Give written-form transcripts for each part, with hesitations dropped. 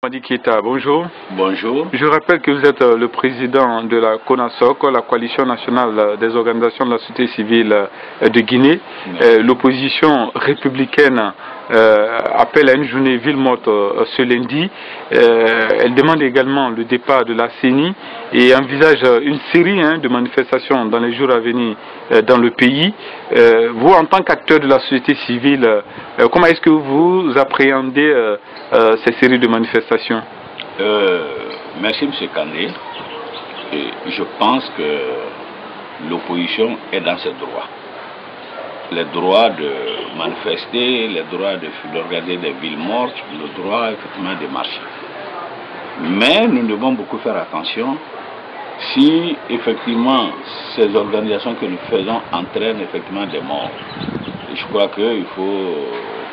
Madi Keita, bonjour. Bonjour. Je rappelle que vous êtes le président de la CONASOC, la coalition nationale des organisations de la société civile de Guinée. L'opposition républicaine appelle à une journée ville morte ce lundi. Elle demande également le départ de la CENI et envisage une série de manifestations dans les jours à venir dans le pays. Vous, en tant qu'acteur de la société civile, comment est-ce que vous appréhendez ces séries de manifestations? Merci M. Kandé. Je pense que l'opposition est dans ses droits. Les droits de manifester, les droits d'organiser des villes mortes, le droit effectivement de marcher. Mais nous devons beaucoup faire attention si effectivement ces organisations que nous faisons entraînent effectivement des morts. Et je crois qu'il faut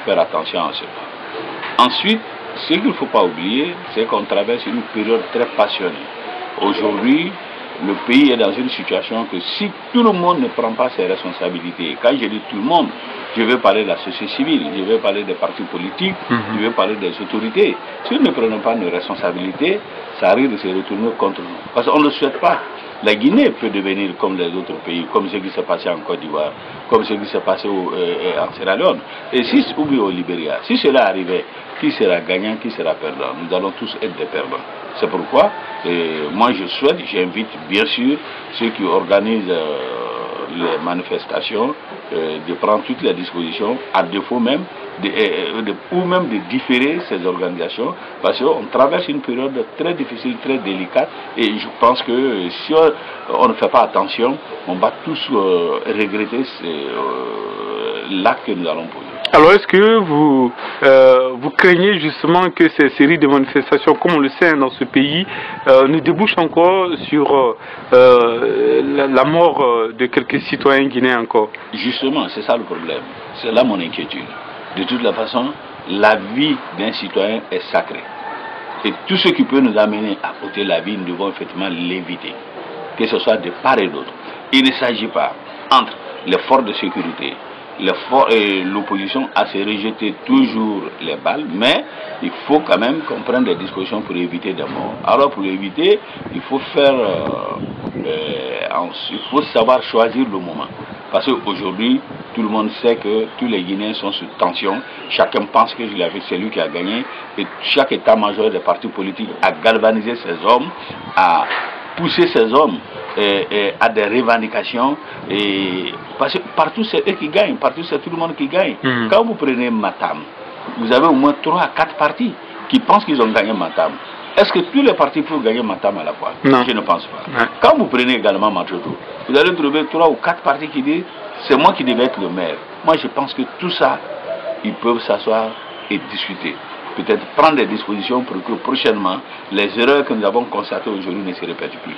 faire attention à cela. Ensuite, ce qu'il ne faut pas oublier, c'est qu'on traverse une période très passionnée. Aujourd'hui, le pays est dans une situation que si tout le monde ne prend pas ses responsabilités, quand je dis tout le monde, je veux parler de la société civile, je veux parler des partis politiques, je veux parler des autorités. Si nous ne prenons pas nos responsabilités, ça arrive de se retourner contre nous. Parce qu'on ne le souhaite pas. La Guinée peut devenir comme les autres pays, comme ce qui s'est passé en Côte d'Ivoire, comme ce qui s'est passé en Sierra Leone, et si au Libéria. Si cela arrivait, qui sera gagnant, qui sera perdant? Nous allons tous être des perdants. C'est pourquoi, moi je souhaite, j'invite bien sûr ceux qui organisent les manifestations de prendre toutes les dispositions, à défaut même, ou même de différer ces organisations, parce qu'on traverse une période très difficile, très délicate, et je pense que si on ne fait pas attention, on va tous regretter l'acte que nous allons poser. Alors est-ce que vous craignez justement que ces séries de manifestations, comme on le sait dans ce pays, ne débouchent encore sur la mort de quelques citoyens guinéens encore? Justement, c'est ça le problème. C'est là mon inquiétude. De toute la façon, la vie d'un citoyen est sacrée. Et tout ce qui peut nous amener à ôter la vie, nous devons effectivement l'éviter. Que ce soit de part et d'autre. Il ne s'agit pas entre les forces de sécurité, l'opposition à se rejeter toujours les balles, mais il faut quand même qu'on prenne des dispositions pour éviter des morts. Alors pour l'éviter, il faut il faut savoir choisir le moment. Parce qu'aujourd'hui, tout le monde sait que tous les Guinéens sont sous tension. Chacun pense que c'est lui qui a gagné. Et chaque état-major des partis politiques a galvanisé ses hommes, a poussé ces hommes à des revendications, parce que partout c'est eux qui gagnent, partout c'est tout le monde qui gagne. Quand vous prenez Matam, vous avez au moins 3 à 4 partis qui pensent qu'ils ont gagné Matam. Est-ce que tous les partis peuvent gagner Matam à la fois? Non. Je ne pense pas. Quand vous prenez également Machoto, vous allez trouver 3 ou 4 partis qui disent c'est moi qui devais être le maire. Moi je pense que tout ça, ils peuvent s'asseoir et discuter. Peut-être prendre des dispositions pour que prochainement les erreurs que nous avons constatées aujourd'hui ne se répètent plus.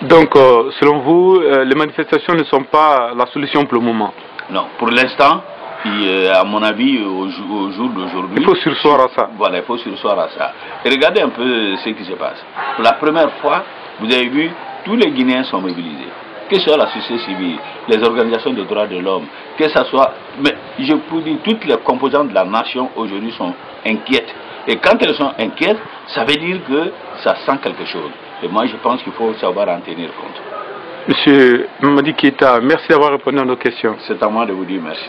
Donc, selon vous, les manifestations ne sont pas la solution pour le moment? Non, pour l'instant, à mon avis, au jour d'aujourd'hui... Il faut surseoir à ça. Voilà, il faut surseoir à ça. Et regardez un peu ce qui se passe. Pour la première fois, vous avez vu, tous les Guinéens sont mobilisés. Que ce soit la société civile, les organisations de droits de l'homme, que ce soit... Mais je vous dis, toutes les composantes de la nation aujourd'hui sont inquiètes. Et quand elles sont inquiètes, ça veut dire que ça sent quelque chose. Et moi, je pense qu'il faut savoir en tenir compte. Monsieur Madi Keita, merci d'avoir répondu à nos questions. C'est à moi de vous dire merci.